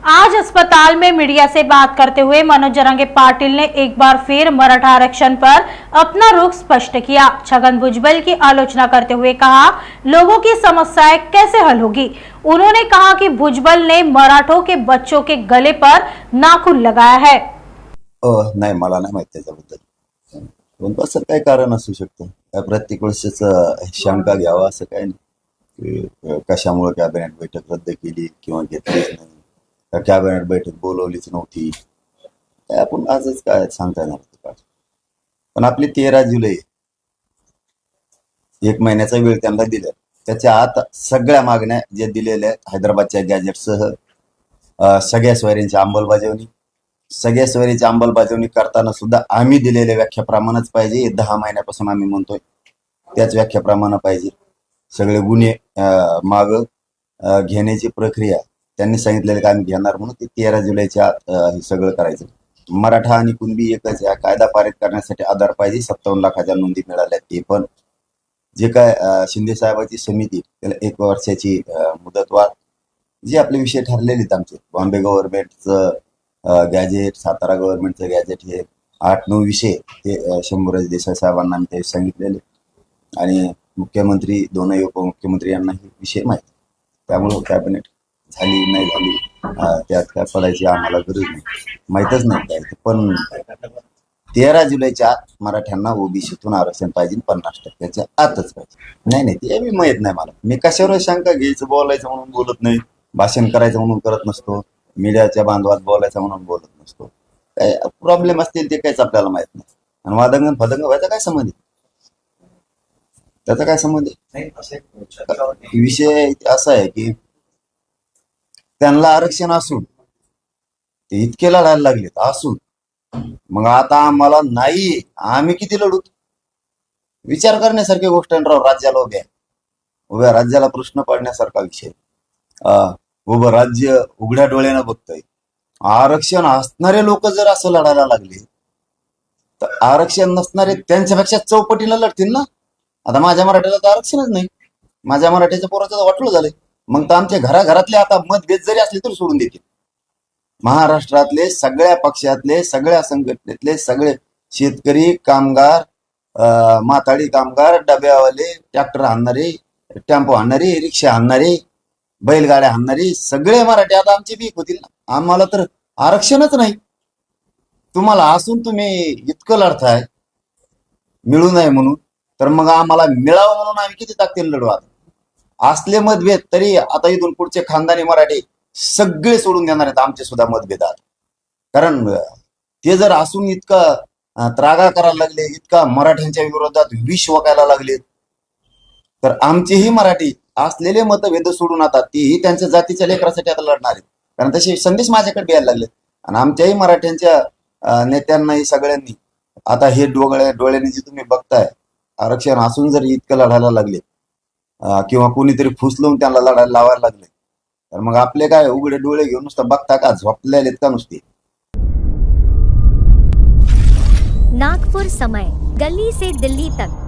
आज अस्पताल में मीडिया से बात करते हुए मनोज जरंगे पाटिल ने एक बार फिर मराठा आरक्षण पर अपना रुख स्पष्ट किया। छगन भुजबल की आलोचना करते हुए कहा, लोगों की समस्याएं कैसे हल होगी। उन्होंने कहा कि भुजबल ने मराठों के बच्चों के गले पर नाखून लगाया है। नाही, मला नाही माहित त्याच्याबद्दल. पण असं काय कारण असू शकतं. काय प्रत्येक वेळेस शंका घ्यावा असं काय नाही की कशामुळे कॅबिनेट बैठक रद्द केली किंवा घेतलीच नाही, का कॅबिनेट बैठक बोलवलीच नव्हती. काय आपण आजच काय सांगता येणार होतं का. पण आपली 13 जुलै 1 महिन्याचा वेळ त्यांना दिला. त्याच्या आत सगळ्या मागण्या ज्या दिलेल्या आहेत हैदराबादच्या गॅजेटसह सगळ्या स्वारींची अंमलबजावणी, सगळ्या स्वारीची अंमलबजावणी करताना सुद्धा आम्ही दिलेल्या व्याख्याप्रमाणेच पाहिजे. 10 महिन्यापासून आम्ही म्हणतोय त्याच व्याख्याप्रमाणे पाहिजे. सगळे गुन्हे माग घेण्याची प्रक्रिया त्यांनी सांगितलेलं की आम्ही घेणार म्हणून ते 13 जुलैच्या आत हे सगळं करायचं. मराठा आणि कुणबी एकच आहे. कायदा पारित करण्यासाठी आधार पाहिजे. 57 लाखाच्या नोंदी मिळाल्या. ते पण जे काय शिंदे साहेबांची समिती त्याला 1 वर्षाची मुदतवाढ, जे आपले विषय ठरलेले आहेत आमचे, बॉम्बे गव्हर्नमेंटचं गॅजेट, सातारा गव्हर्नमेंटचं गॅजेट, हे 8-9 विषय ते शंभूराज देसाई साहेबांना आम्ही ते सांगितलेले आणि मुख्यमंत्री, दोनही उपमुख्यमंत्री यांना हे विषय माहिती. त्यामुळं कॅबिनेट झाली नाही झाली त्यात काय पडायची आम्हाला गरज नाही, माहीतच नाही काय. पण 13 जुलैच्या आत मराठ्यांना ओबीसीतून आरक्षण पाहिजे, 50% आतच पाहिजे. नाही ते मी माहीत नाही मला. मी कशावर शंका घ्यायचं, बोलायचं म्हणून बोलत नाही, भाषण करायचं म्हणून करत नसतो, मीडियाच्या बांधवात बोलायचं म्हणून बोलत नसतो. काय प्रॉब्लेम असतील ते काहीच आपल्याला माहित नाही. आणि वादंगण फदंग व्हायचा काय संबंध, त्याचा काय संबंध आहे. विषय असा आहे की त्यांना आरक्षण असून ते इतके लढायला लागलेत असून मग आता आम्हाला नाही, आम्ही किती लढू. विचार करण्यासारखी गोष्ट आहे राव. राज्याला उभ्या राज्याला प्रश्न पडण्यासारखा विषय. उभं राज्य उघड्या डोळ्यानं बघतंय. आरक्षण असणारे लोक जर असं लढायला लागले तर आरक्षण नसणारे त्यांच्यापेक्षा चौपटीनं लढतील ना. आता माझ्या मराठ्याला तर आरक्षणच नाही, माझ्या मराठ्याच्या पोराचं वाटलं झालंय. मग तर आमच्या घराघरातले आता मतभेद जरी असले तरी सोडून देतील. महाराष्ट्रातले सगळ्या पक्षातले, सगळ्या संघटनेतले सगळे शेतकरी, कामगार, माथाडी कामगार, डब्यावाले, ट्रॅक्टर आणणारे, टेम्पो आणणारे, रिक्षा आणणारे, बैलगाड्या आणणारे सगळे मराठी आता आमचे बीक होतील ना. आम्हाला तर आरक्षणच नाही. तुम्हाला असून तुम्ही इतकं लढताय मिळू नये म्हणून, तर मग आम्हाला मिळावं म्हणून आम्ही किती ताकदीने लढू. आता असले मतभेद तरी आता इथून पुढचे खानदानी मराठी सगळे सोडून देणार आहेत आमचे सुद्धा मतभेद. कारण ते जर असून इतका त्रागा करायला लागले, इतका मराठ्यांच्या विरोधात विष वकायला लागले, तर आमचेही मराठी असलेले मतभेद सोडून आता तेही त्यांच्या जातीच्या लेकरासाठी आता लढणार आहेत. कारण तसे संदेश माझ्याकडे द्यायला लागले. आणि आमच्याही मराठ्यांच्या नेत्यांनाही सगळ्यांनी आता हे डोळ्याने जे तुम्ही बघताय, आरक्षण असून जर इतकं लढायला लागले किंवा कोणीतरी फुसलून त्यांना लढायला लावायला लागले, तर मग आपले काय उघडे डोळे घेऊन नुसतं बघता का, झोपलेले का नुसते. नागपुर समय, गली से दिल्ली तक।